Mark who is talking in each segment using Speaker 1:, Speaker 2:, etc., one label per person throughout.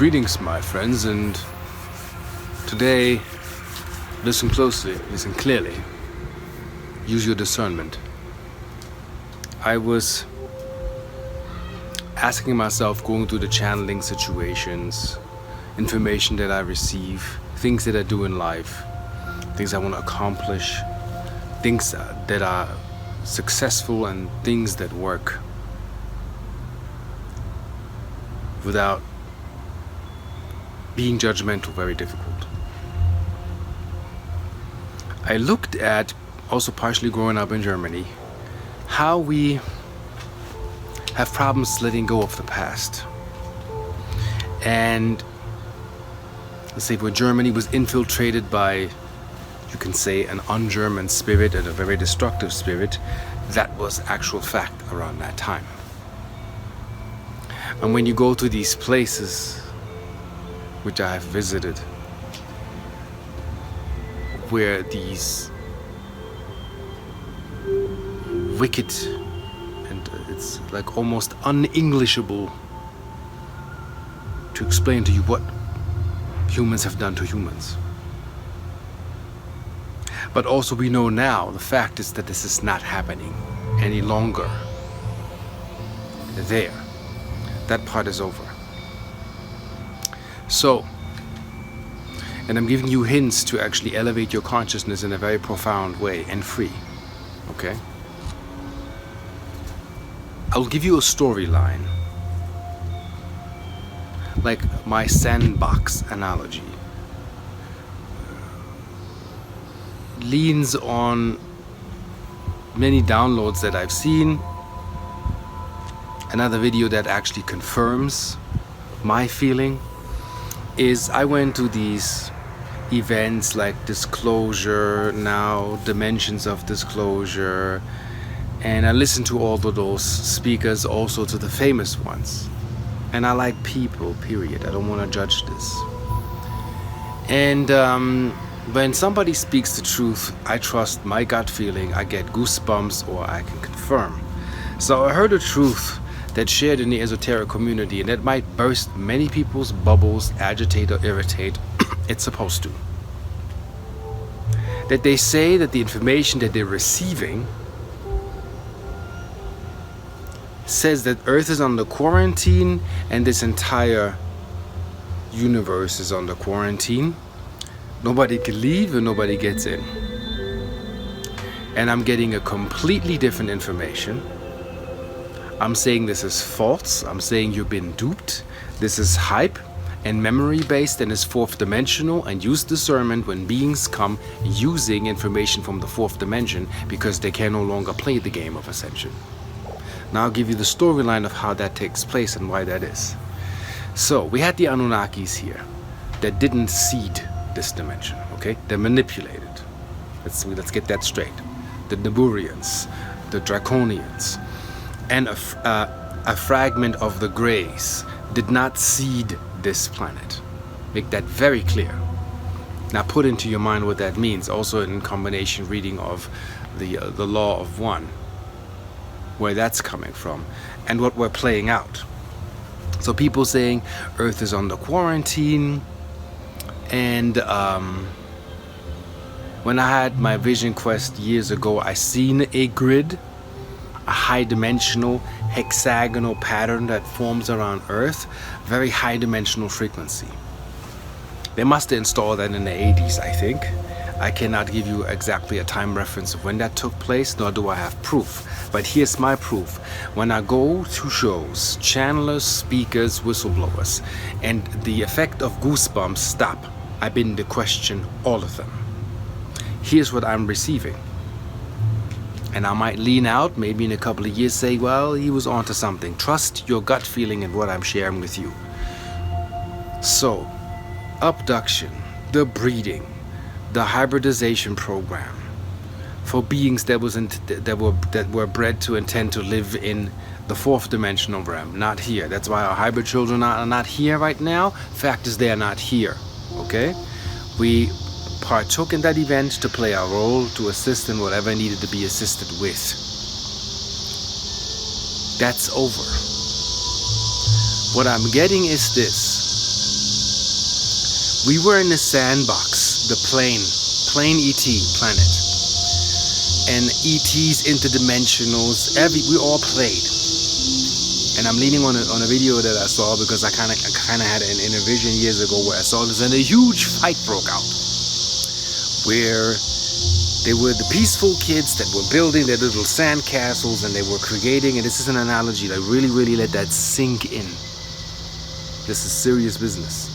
Speaker 1: Greetings, my friends, and today, listen closely, listen clearly, use your discernment. I was asking myself, going through the channeling situations, information that I receive, things that I do in life, things I want to accomplish, things that are successful and things that work without being judgmental, very difficult. I looked at, also partially growing up in Germany, how we have problems letting go of the past. And let's say where Germany was infiltrated by, you can say, an un-German spirit and a very destructive spirit, that was actual fact around that time. And when you go to these places, which I have visited, where these wicked, and it's like almost un-Englishable to explain to you what humans have done to humans. But also we know now, the fact is that this is not happening any longer there. That part is over. So, and I'm giving you hints to actually elevate your consciousness in a very profound way and free. Okay? I'll give you a storyline. Like my Sandbox analogy. Leans on many downloads that I've seen. Another video that actually confirms my feeling is I went to these events like Disclosure, now Dimensions of Disclosure, and I listened to all of those speakers, also to the famous ones. And I like people, period. I don't want to judge this. And when somebody speaks the truth, I trust my gut feeling. I get goosebumps, or I can confirm. So I heard a truth that shared in the esoteric community, and that might burst many people's bubbles, agitate or irritate. It's supposed to. That they say that the information that they're receiving says that Earth is under quarantine and this entire universe is under quarantine. Nobody can leave and nobody gets in. And I'm getting a completely different information. I'm saying this is false. I'm saying you've been duped. This is hype and memory based and is fourth dimensional, and use discernment when beings come using information from the fourth dimension, because they can no longer play the game of ascension. Now I'll give you the storyline of how that takes place and why that is. So we had the Anunnakis here that didn't seed this dimension, okay? They're manipulated. Let's get that straight. The Naburians, the Draconians, and a fragment of the Greys did not seed this planet. Make that very clear. Now put into your mind what that means, also in combination reading of the Law of One, where that's coming from, and what we're playing out. So people saying Earth is under quarantine, and when I had my vision quest years ago, I seen a grid, a high dimensional hexagonal pattern that forms around Earth, very high dimensional frequency. They must have installed that in the 80s, I think. I cannot give you exactly a time reference of when that took place, nor do I have proof. But here's my proof. When I go to shows, channelers, speakers, whistleblowers, and the effect of goosebumps stop, I begin to question all of them. Here's what I'm receiving. And I might lean out, maybe in a couple of years say, well, he was onto something. Trust your gut feeling and what I'm sharing with you. So, abduction, the breeding, the hybridization program for beings that were bred to intend to live in the fourth dimensional realm, not here. That's why our hybrid children are not here right now. Fact is, they are not here. Okay? We partook in that event to play our role, to assist in whatever needed to be assisted with. That's over. What I'm getting is this. We were in the Sandbox, the plane ET planet, and ETs, interdimensionals. We all played. And I'm leaning on a video that I saw because I kind of had an inner vision years ago where I saw this, and a huge fight broke out where they were the peaceful kids that were building their little sand castles, and they were creating, and this is an analogy, like really let that sink in. This is serious business.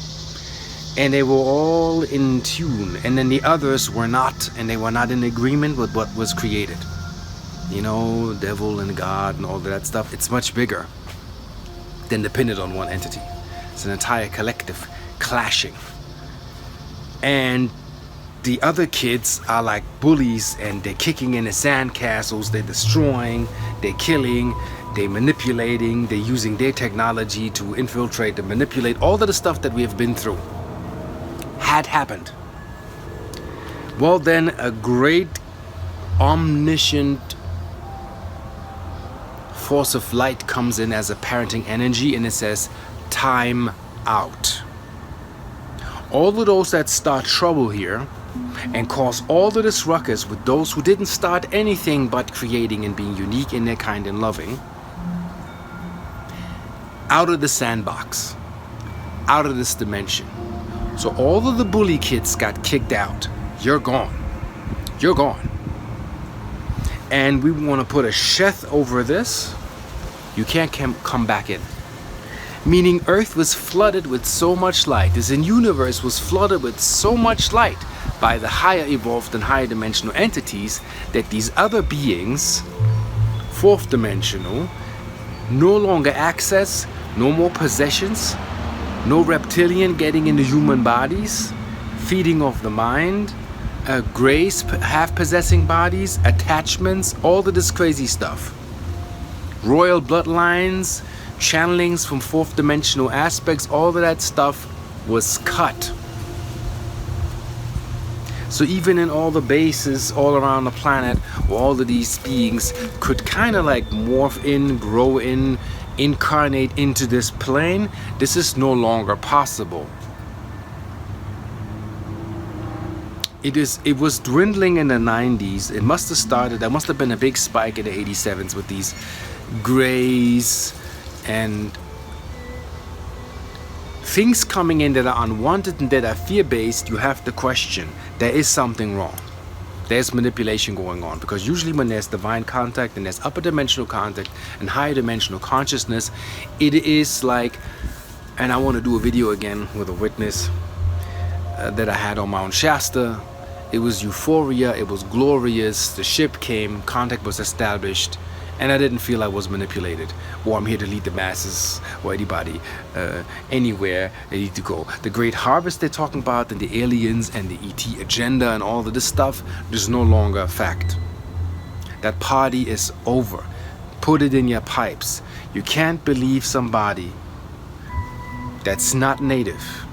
Speaker 1: And they were all in tune, and then the others were not, and they were not in agreement with what was created. You know, devil and God and all that stuff, it's much bigger than dependent on one entity. It's an entire collective clashing. And the other kids are like bullies, and they're kicking in the sand castles, they're destroying, they're killing, they're manipulating, they're using their technology to infiltrate and manipulate. All of the stuff that we have been through had happened. Well, then a great omniscient force of light comes in as a parenting energy, and it says time out. All of those that start trouble here and cause all of this ruckus with those who didn't start anything but creating and being unique in their kind and loving, out of the sandbox, out of this dimension. So all of the bully kids got kicked out. You're gone. You're gone. And we want to put a sheth over this. You can't come back in. Meaning Earth was flooded with so much light. This universe was flooded with so much light by the higher evolved and higher dimensional entities that these other beings, fourth dimensional, no longer access, no more possessions, no reptilian getting into human bodies, feeding off the mind, grace, half possessing bodies, attachments, all of this crazy stuff. Royal bloodlines, channelings from fourth dimensional aspects, all of that stuff was cut. So even in all the bases all around the planet, all of these beings could kind of like morph in, grow in, incarnate into this plane, this is no longer possible. It was dwindling in the 90s. It must have started, there must have been a big spike in the 87s with these grays and things coming in that are unwanted and that are fear-based. You have to question. There is something wrong. There's manipulation going on, because usually when there's divine contact and there's upper dimensional contact and higher dimensional consciousness, it is like, and I want to do a video again with a witness that I had on Mount Shasta. It was euphoria, it was glorious, the ship came, contact was established, and I didn't feel I was manipulated, or I'm here to lead the masses, or anybody, anywhere they need to go. The great harvest they're talking about, and the aliens, and the ET agenda, and all of this stuff, is no longer a fact. That party is over. Put it in your pipes. You can't believe somebody that's not native,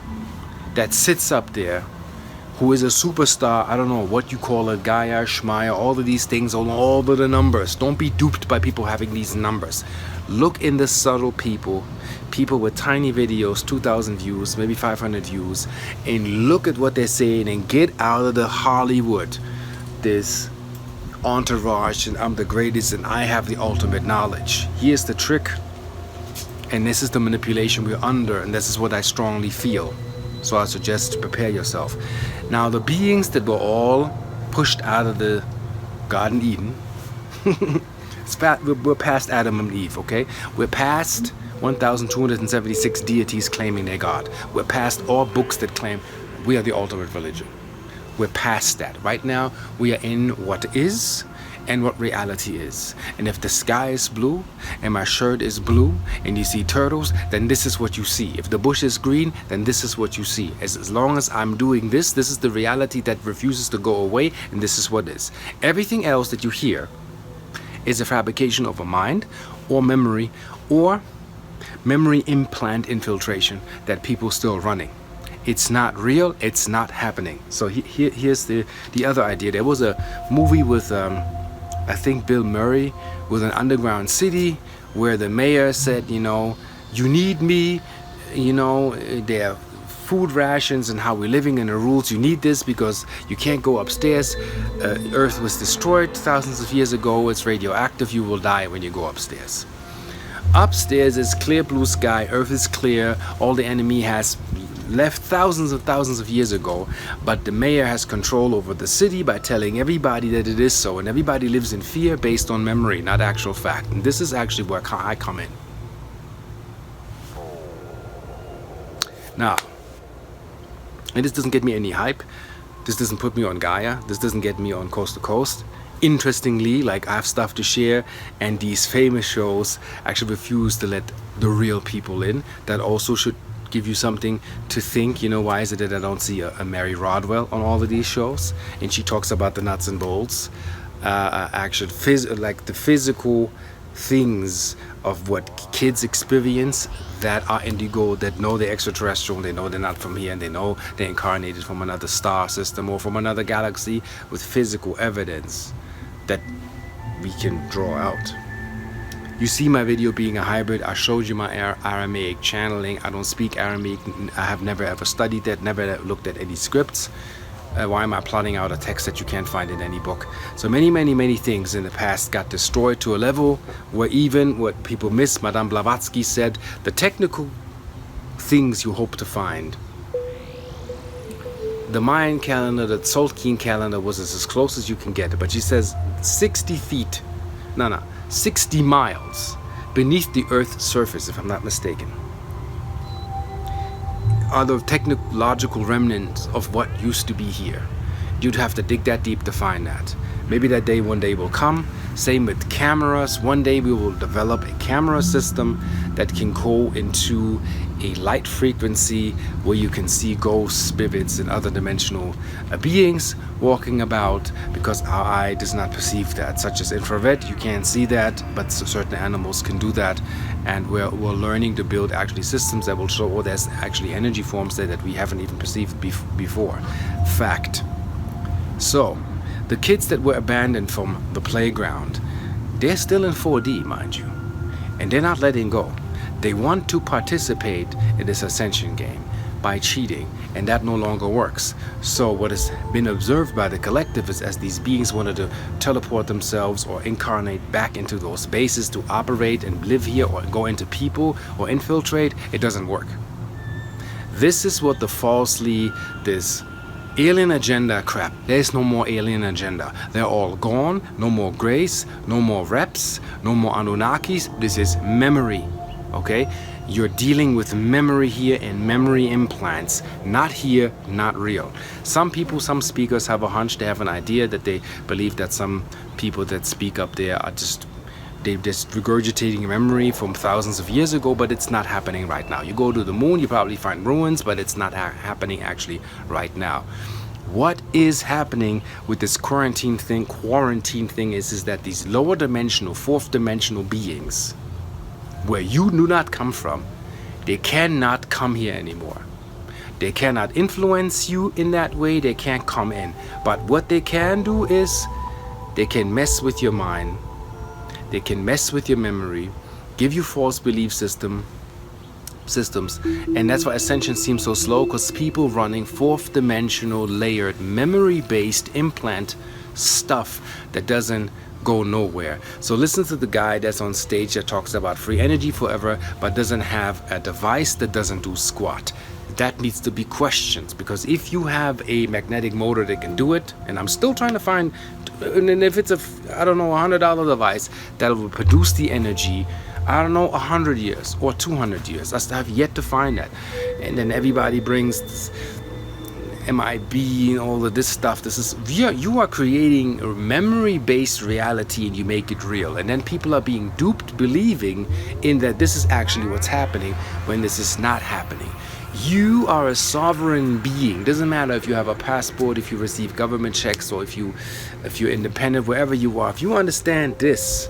Speaker 1: that sits up there, who is a superstar. I don't know what you call it, Gaia, Shmaya, all of these things, all of the numbers. Don't be duped by people having these numbers. Look in the subtle people with tiny videos, 2,000 views, maybe 500 views, and look at what they're saying, and get out of the Hollywood, this entourage, and I'm the greatest and I have the ultimate knowledge. Here's the trick, and this is the manipulation we're under, and this is what I strongly feel. So I suggest to prepare yourself. Now the beings that were all pushed out of the Garden Eden, we're past Adam and Eve, okay? We're past 1,276 deities claiming they're God. We're past all books that claim we are the ultimate religion. We're past that. Right now, we are in what is and what reality is. And if the sky is blue and my shirt is blue and you see turtles, then this is what you see. If the bush is green, then this is what you see. As long as I'm doing this, this is the reality that refuses to go away, and this is what is. Everything else that you hear is a fabrication of a mind or memory implant infiltration that people still running. It's not real, it's not happening. So here's the other idea. There was a movie with I think Bill Murray, with an underground city, where the mayor said, you know, you need me, you know, they're food rations and how we're living and the rules. You need this because you can't go upstairs. Earth was destroyed thousands of years ago. It's radioactive. You will die when you go upstairs. Upstairs is clear blue sky. Earth is clear. All the enemy has left thousands of years ago, but the mayor has control over the city by telling everybody that it is so, and everybody lives in fear based on memory, not actual fact. And this is actually where I come in. Now, and this doesn't get me any hype. This doesn't put me on Gaia. This doesn't get me on Coast to Coast. Interestingly, like, I have stuff to share, and these famous shows actually refuse to let the real people in. That also should give you something to think. You know, why is it that I don't see a Mary Rodwell on all of these shows? And she talks about the nuts and bolts, actual like the physical things of what kids experience that are indigo, that know they're extraterrestrial, they know they're not from here, and they know they're incarnated from another star system or from another galaxy, with physical evidence that we can draw out. You see my video being a hybrid. I showed you my Aramaic channeling. I don't speak Aramaic. I have never ever studied that, never looked at any scripts. Why am I plotting out a text that you can't find in any book? So many things in the past got destroyed to a level where even what people miss, Madame Blavatsky said, the technical things you hope to find. The Mayan calendar, the Tzolk'in calendar was as close as you can get. But she says 60 miles beneath the Earth's surface, if I'm not mistaken, are the technological remnants of what used to be here. You'd have to dig that deep to find that. Maybe that day one day will come. Same with cameras. One day we will develop a camera system that can go into a light frequency where you can see ghosts, spirits, and other dimensional beings walking about, because our eye does not perceive that. Such as infrared, you can't see that, but certain animals can do that. And we're learning to build actually systems that will show, oh, there's actually energy forms there that we haven't even perceived before. Fact. So the kids that were abandoned from the playground, they're still in 4D, mind you, and they're not letting go. They want to participate in this ascension game by cheating, and that no longer works. So what has been observed by the collective is, as these beings wanted to teleport themselves or incarnate back into those bases to operate and live here, or go into people or infiltrate, it doesn't work. This is what this alien agenda crap. There's no more alien agenda. They're all gone. No more grace, no more reps, no more Anunnakis. This is memory. Okay? You're dealing with memory here and memory implants. Not here, not real. Some people, some speakers have a hunch, they have an idea that they believe that some people that speak up there are they're just regurgitating memory from thousands of years ago, but it's not happening right now. You go to the moon, you probably find ruins, but it's not happening actually right now. What is happening with this quarantine thing is that these lower dimensional, fourth dimensional beings, where you do not come from, they cannot come here anymore. They cannot influence you in that way. They can't come in. But what they can do is they can mess with your mind. They can mess with your memory, give you false belief systems, and that's why ascension seems so slow, because people running fourth dimensional layered memory-based implant stuff that doesn't go nowhere. So listen to the guy that's on stage that talks about free energy forever, but doesn't have a device that doesn't do squat. That needs to be questioned, because if you have a magnetic motor that can do it, and I'm still trying to find, and if it's $100 device that will produce the energy, 100 years or 200 years. I have yet to find that. And then everybody brings this MIB and all of this stuff. You are creating a memory-based reality, and you make it real. And then people are being duped, believing in that this is actually what's happening, when this is not happening. You are a sovereign being. Doesn't matter if you have a passport, if you receive government checks, or if you're independent, wherever you are. If you understand this,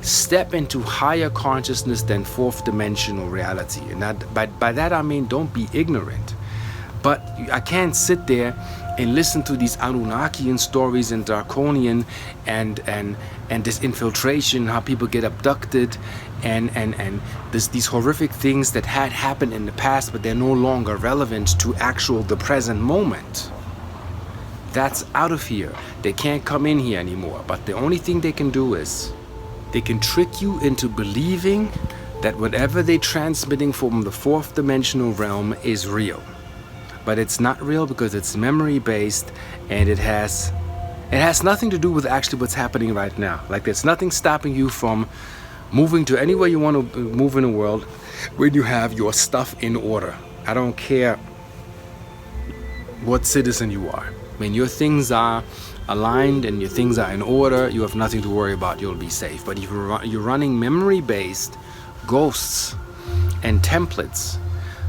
Speaker 1: step into higher consciousness than fourth dimensional reality. And by that I mean, don't be ignorant. But I can't sit there and listen to these Anunnakian stories and Draconian and this infiltration, how people get abducted and these horrific things that had happened in the past, but they're no longer relevant to the present moment. That's out of here. They can't come in here anymore. But the only thing they can do is they can trick you into believing that whatever they're transmitting from the fourth dimensional realm is real. But it's not real because it's memory based, and it has nothing to do with actually what's happening right now. Like, there's nothing stopping you from moving to anywhere you want to move in the world when you have your stuff in order. I don't care what citizen you are. When your things are aligned and your things are in order, you have nothing to worry about. You'll be safe. But if you're running memory-based ghosts and templates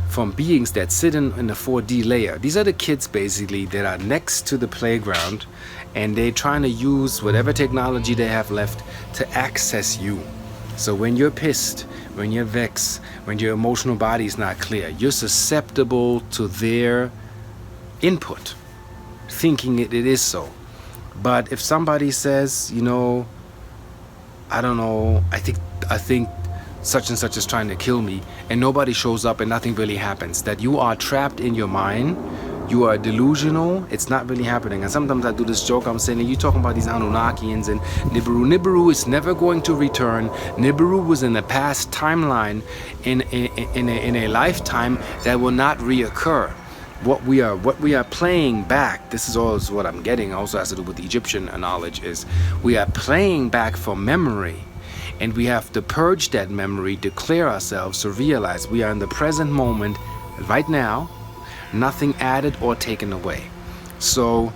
Speaker 1: from beings that sit in the 4D layer, these are the kids basically that are next to the playground, and they're trying to use whatever technology they have left to access you. So when you're pissed, when you're vexed, when your emotional body is not clear, you're susceptible to their input, thinking it is so. But if somebody says, you know, I don't know, I think such and such is trying to kill me, and nobody shows up and nothing really happens, that you are trapped in your mind, you are delusional, it's not really happening. And sometimes I do this joke, I'm saying, you talking about these Anunnakians and Nibiru. Nibiru is never going to return. Nibiru was in the past timeline, in a lifetime that will not reoccur. What we are playing back, this is all what I'm getting, also has to do with the Egyptian knowledge, is we are playing back from memory, and we have to purge that memory to clear ourselves, to realize we are in the present moment right now, nothing added or taken away. So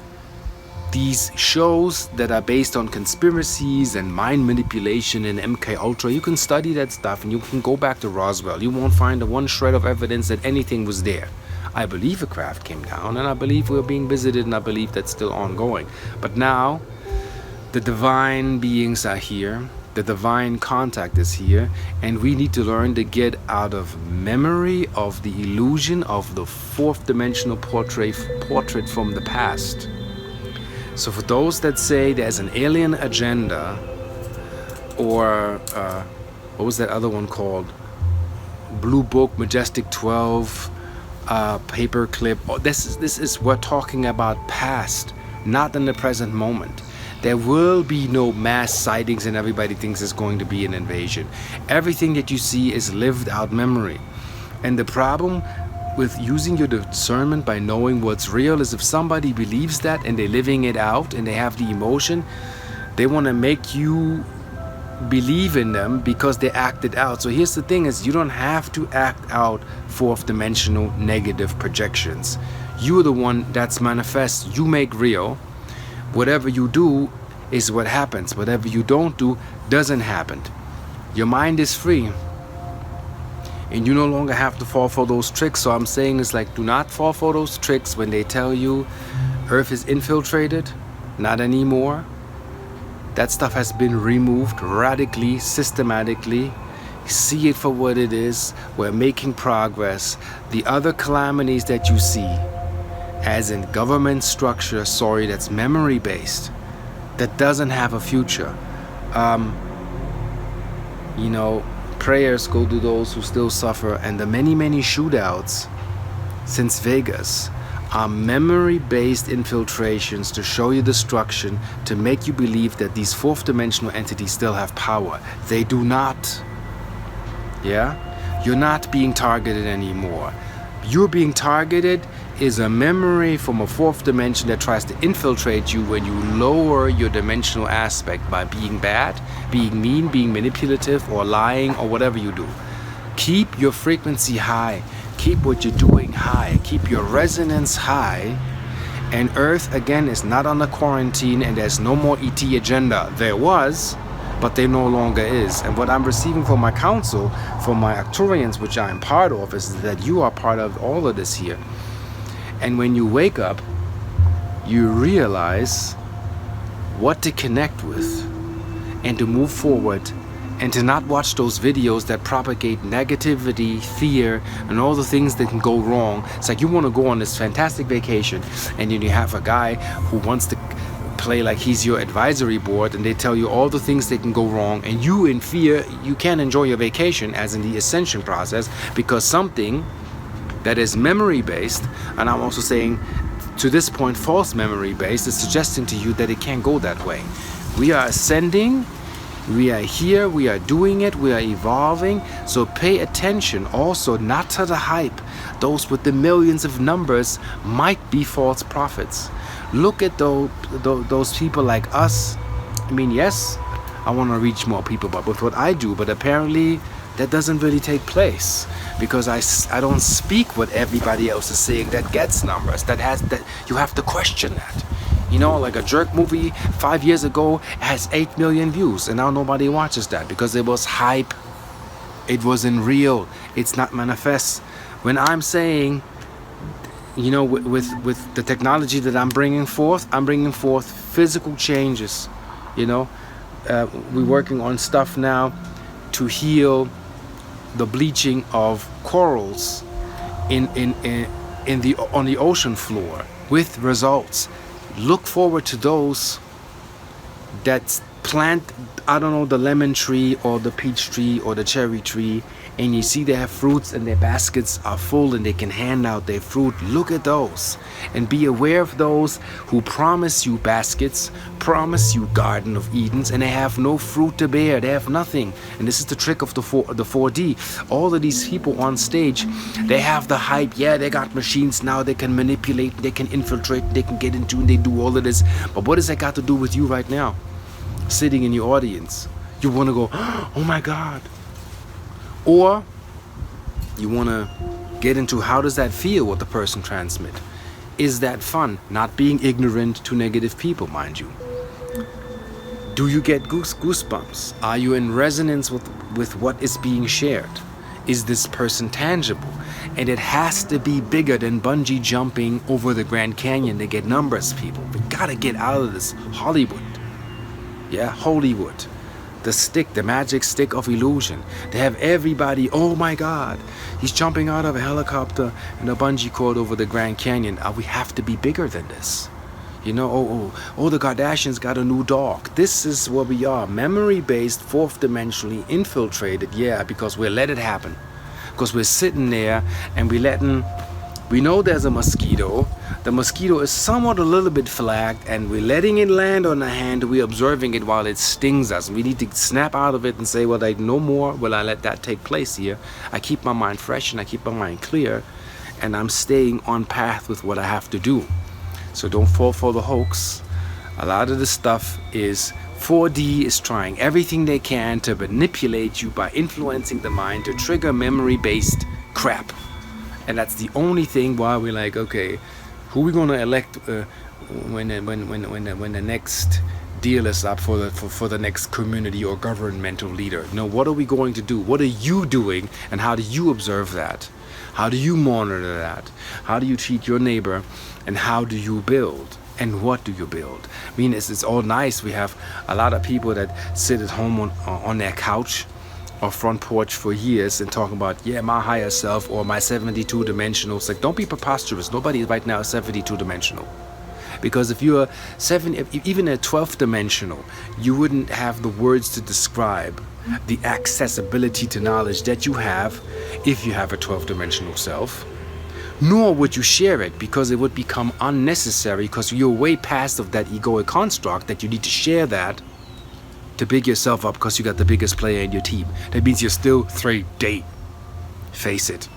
Speaker 1: these shows that are based on conspiracies and mind manipulation and MK Ultra, you can study that stuff and you can go back to Roswell. You won't find the one shred of evidence that anything was there. I believe a craft came down, and I believe we're being visited, and I believe that's still ongoing. But now the divine beings are here, the divine contact is here, and we need to learn to get out of memory of the illusion of the fourth dimensional portrait from the past. So for those that say there's an alien agenda, or what was that other one called? Blue Book, Majestic 12, paperclip. Oh, this is we're talking about past, not in the present moment. There will be no mass sightings and everybody thinks it's going to be an invasion. Everything that you see is lived out memory. And the problem with using your discernment by knowing what's real is if somebody believes that and they're living it out and they have the emotion, they want to make you believe in them because they act it out. So here's the thing, is you don't have to act out fourth dimensional negative projections. You're the one that's manifest. You make real. Whatever you do is what happens. Whatever you don't do doesn't happen. Your mind is free, and you no longer have to fall for those tricks. So I'm saying it's like, do not fall for those tricks when they tell you Earth is infiltrated. Not anymore. That stuff has been removed radically, systematically. See it for what it is. We're making progress. The other calamities that you see, as in government structure, that's memory based, that doesn't have a future. Prayers go to those who still suffer, and the many shootouts since Vegas are memory-based infiltrations to show you destruction, to make you believe that these fourth dimensional entities still have power. They do not. Yeah? You're not being targeted anymore. You're being targeted is a memory from a fourth dimension that tries to infiltrate you when you lower your dimensional aspect by being bad, being mean, being manipulative, or lying, or whatever you do. Keep your frequency high. Keep what you're doing high. Keep your resonance high. And Earth, again, is not on the quarantine, and there's no more ET agenda. There was, but there no longer is. And what I'm receiving from my council, from my Arcturians, which I am part of, is that you are part of all of this here. And when you wake up, you realize what to connect with and to move forward, and to not watch those videos that propagate negativity, fear, and all the things that can go wrong. It's like you want to go on this fantastic vacation, and then you have a guy who wants to play like he's your advisory board, and they tell you all the things that can go wrong, and you in fear, you can't enjoy your vacation, as in the ascension process, because something that is memory based, and I'm also saying to this point false memory based, is suggesting to you that it can't go that way. We are ascending, we are here, we are doing it, we are evolving. So pay attention also not to the hype. Those with the millions of numbers might be false prophets. Look at those people like us. I mean, yes, I want to reach more people but with what I do, but apparently that doesn't really take place, because I don't speak what everybody else is saying that gets numbers, that you have to question that. You know, like a jerk movie 5 years ago has 8 million views, and now nobody watches that because it was hype. It wasn't real. It's not manifest. When I'm saying, you know, with the technology that I'm bringing forth physical changes. You know, we're working on stuff now to heal the bleaching of corals on the ocean floor with results. Look forward to those that plant, I don't know, the lemon tree or the peach tree or the cherry tree, and you see they have fruits and their baskets are full and they can hand out their fruit. Look at those and be aware of those who promise you baskets, promise you Garden of Edens, and they have no fruit to bear. They have nothing. And this is the trick of the 4D. All of these people on stage, they have the hype. Yeah, they got machines now. They can manipulate, they can infiltrate, they can get into, and they do all of this. But what does that got to do with you right now? Sitting in your audience, you want to go, oh my God. Or you want to get into how does that feel, what the person transmit. Is that fun? Not being ignorant to negative people, mind you. Do you get goosebumps? Are you in resonance with what is being shared? Is this person tangible? And it has to be bigger than bungee jumping over the Grand Canyon to get numbers, people. We gotta get out of this Hollywood. Yeah, Hollywood. The stick, the magic stick of illusion. They have everybody, oh my God, he's jumping out of a helicopter and a bungee cord over the Grand Canyon. We have to be bigger than this. You know, the Kardashians got a new dog. This is where we are, memory-based, fourth-dimensionally infiltrated, yeah, because we let it happen. Because we're sitting there and we know there's a mosquito. The mosquito is somewhat a little bit flagged, and we're letting it land on the hand. We're observing it while it stings us. We need to snap out of it and say, well, no more will I let that take place here. I keep my mind fresh and I keep my mind clear, and I'm staying on path with what I have to do. So don't fall for the hoax. A lot of the stuff is 4D is trying everything they can to manipulate you by influencing the mind to trigger memory-based crap. And that's the only thing why we're like, okay, who are we going to elect when the next deal is up for the next community or governmental leader? You know, what are we going to do? What are you doing, and how do you observe that? How do you monitor that? How do you treat your neighbor, and how do you build? And what do you build? I mean, it's all nice. We have a lot of people that sit at home on their couch or front porch for years and talking about, yeah, my higher self or my 72 dimensional. It's like, don't be preposterous. Nobody right now is 72 dimensional. Because if you're even a 12th dimensional, you wouldn't have the words to describe the accessibility to knowledge that you have if you have a 12th dimensional self. Nor would you share it, because it would become unnecessary, because you're way past of that egoic construct that you need to share that to big yourself up because you got the biggest player in your team. That means you're still 3D. Face it.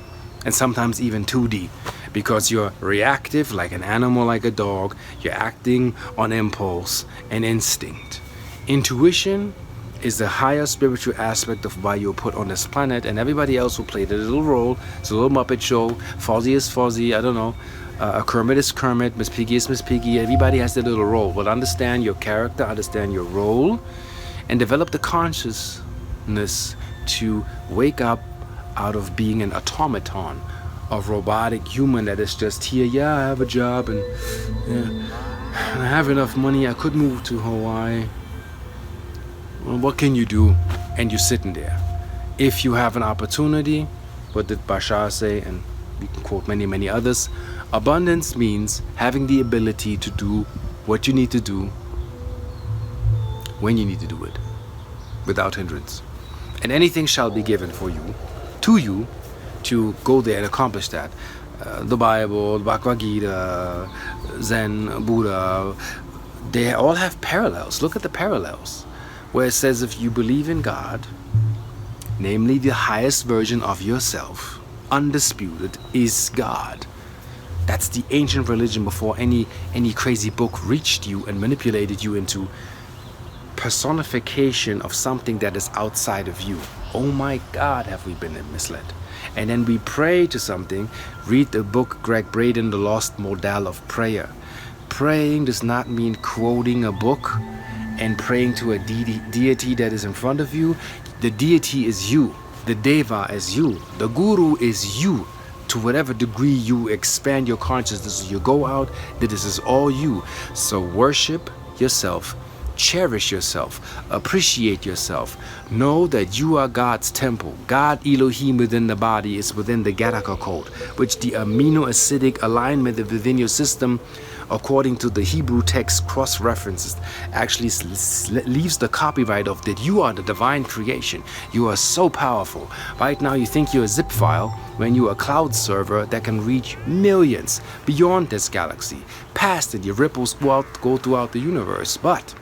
Speaker 1: And sometimes even 2D, because you're reactive like an animal, like a dog. You're acting on impulse and instinct. Intuition is the higher spiritual aspect of why you're put on this planet, and everybody else will play the little role. It's a little Muppet show. Fozzie is Fozzie, I don't know. Kermit is Kermit, Miss Piggy is Miss Piggy. Everybody has their little role. But understand your character, understand your role, and develop the consciousness to wake up out of being an automaton, of robotic human that is just here. Yeah, I have a job, and yeah, I have enough money. I could move to Hawaii. Well, what can you do? And you're sitting there. If you have an opportunity, what did Bashar say? And we can quote many, many others. Abundance means having the ability to do what you need to do when you need to do it, without hindrance. And anything shall be given for you, to go there and accomplish that. The Bible, the Bhagavad Gita, Zen, Buddha, they all have parallels. Look at the parallels, where it says if you believe in God, namely the highest version of yourself, undisputed, is God. That's the ancient religion before any crazy book reached you and manipulated you into personification of something that is outside of you. Oh my God, have we been misled? And then we pray to something. Read the book Greg Braden, The Lost Model of Prayer. Praying does not mean quoting a book and praying to a deity that is in front of you. The deity is you. The Deva is you. The Guru is you. To whatever degree you expand your consciousness, you go out, that this is all you. So worship yourself. Cherish yourself, appreciate yourself. Know that you are God's temple. God Elohim within the body is within the Gattaca code, which the amino-acidic alignment within your system, according to the Hebrew text cross-references, actually leaves the copyright of that you are the divine creation. You are so powerful. Right now you think you're a zip file when you are a cloud server that can reach millions beyond this galaxy. Past it, your ripples go throughout the universe. But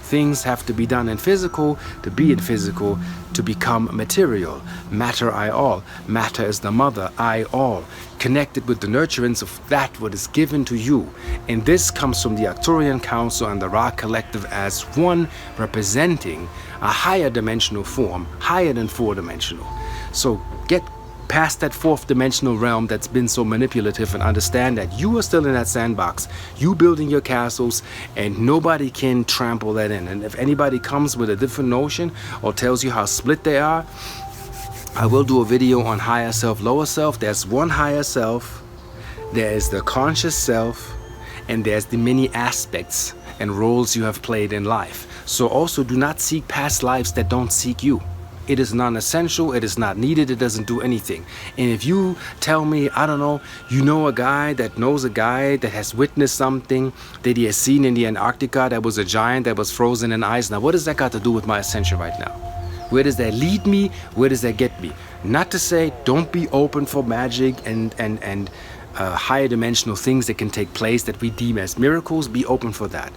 Speaker 1: things have to be done in physical to be in physical to become material. Matter I all. Matter is the mother I all. Connected with the nurturance of that what is given to you. And this comes from the Arcturian Council and the Ra Collective as one representing a higher dimensional form, higher than four-dimensional. So get past that fourth dimensional realm that's been so manipulative and understand that you are still in that sandbox. You building your castles and nobody can trample that in. And if anybody comes with a different notion or tells you how split they are, I will do a video on higher self, lower self. There's one higher self, there is the conscious self, and there's the many aspects and roles you have played in life. So also do not seek past lives that don't seek you. It is non-essential, it is not needed, it doesn't do anything. And if you tell me, I don't know, you know a guy that knows a guy that has witnessed something that he has seen in the Antarctica that was a giant that was frozen in ice. Now what does that got to do with my ascension right now? Where does that lead me? Where does that get me? Not to say don't be open for magic and higher dimensional things that can take place that we deem as miracles. Be open for that.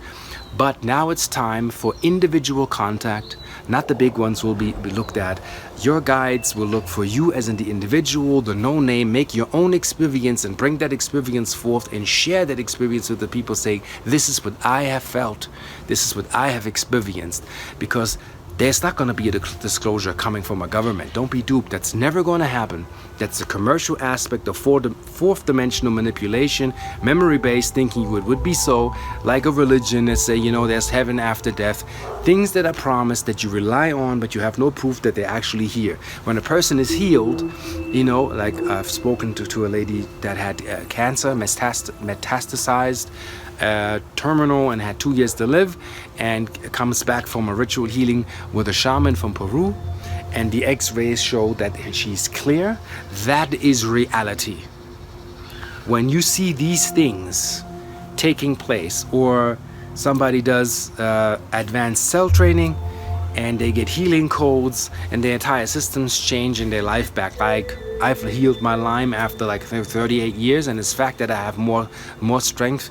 Speaker 1: But now it's time for individual contact. Not the big ones will be looked at. Your guides will look for you as in the individual, the no name. Make your own experience and bring that experience forth and share that experience with the people, saying, this is what I have felt. This is what I have experienced. Because there's not going to be a disclosure coming from a government. Don't be duped. That's never going to happen. That's a commercial aspect of fourth dimensional manipulation, memory-based thinking would be so, like a religion that say, you know, there's heaven after death. Things that are promised that you rely on, but you have no proof that they're actually here. When a person is healed, you know, like I've spoken to a lady that had cancer, metastasized, terminal, and had 2 years to live, and comes back from a ritual healing with a shaman from Peru, and the x-rays show that she's clear. That is reality. When you see these things taking place, or somebody does advanced cell training and they get healing codes and their entire systems change in their life back, like I've healed my Lyme after like 38 years, and it's fact that I have more strength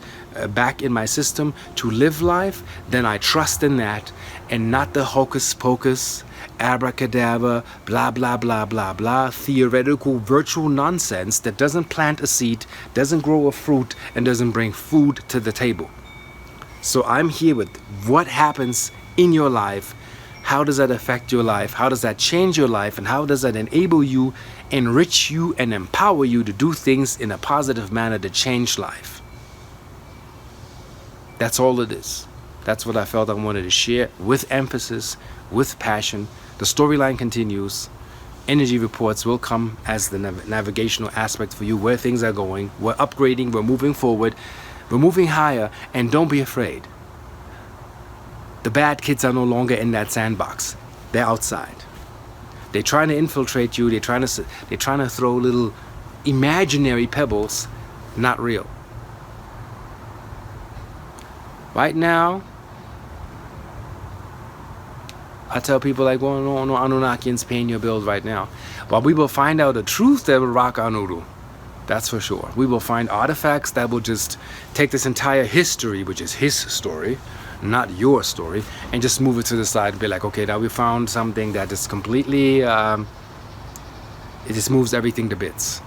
Speaker 1: back in my system to live life, then I trust in that and not the hocus pocus, abracadabra, blah blah blah blah blah, theoretical virtual nonsense that doesn't plant a seed, doesn't grow a fruit, and doesn't bring food to the table. So I'm here with what happens in your life. How does that affect your life? How does that change your life? And how does that enable you, enrich you, and empower you to do things in a positive manner to change life? That's all it is. That's what I felt I wanted to share with emphasis, with passion. The storyline continues. Energy reports will come as the navigational aspect for you, where things are going. We're upgrading, we're moving forward, we're moving higher, and don't be afraid. The bad kids are no longer in that sandbox. They're outside. They're trying to infiltrate you. They're trying to throw little imaginary pebbles, not real. Right now, I tell people like, well, no Anunnakians paying your bills right now. But we will find out the truth that will rock Anuru. That's for sure. We will find artifacts that will just take this entire history, which is his story, not your story, and just move it to the side and be like, okay, now we found something that is completely, it just moves everything to bits.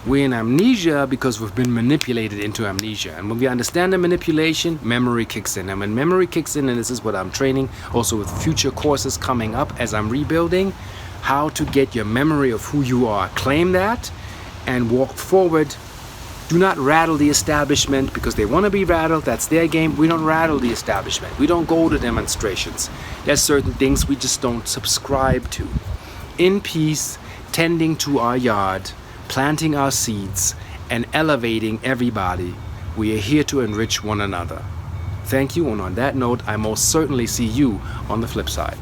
Speaker 1: We're in amnesia because we've been manipulated into amnesia. And when we understand the manipulation, memory kicks in. And when memory kicks in, and this is what I'm training, also with future courses coming up as I'm rebuilding, how to get your memory of who you are. Claim that and walk forward. Do not rattle the establishment because they want to be rattled. That's their game. We don't rattle the establishment. We don't go to demonstrations. There's certain things we just don't subscribe to. In peace, tending to our yard, planting our seeds, and elevating everybody. We are here to enrich one another. Thank you, and on that note, I most certainly see you on the flip side.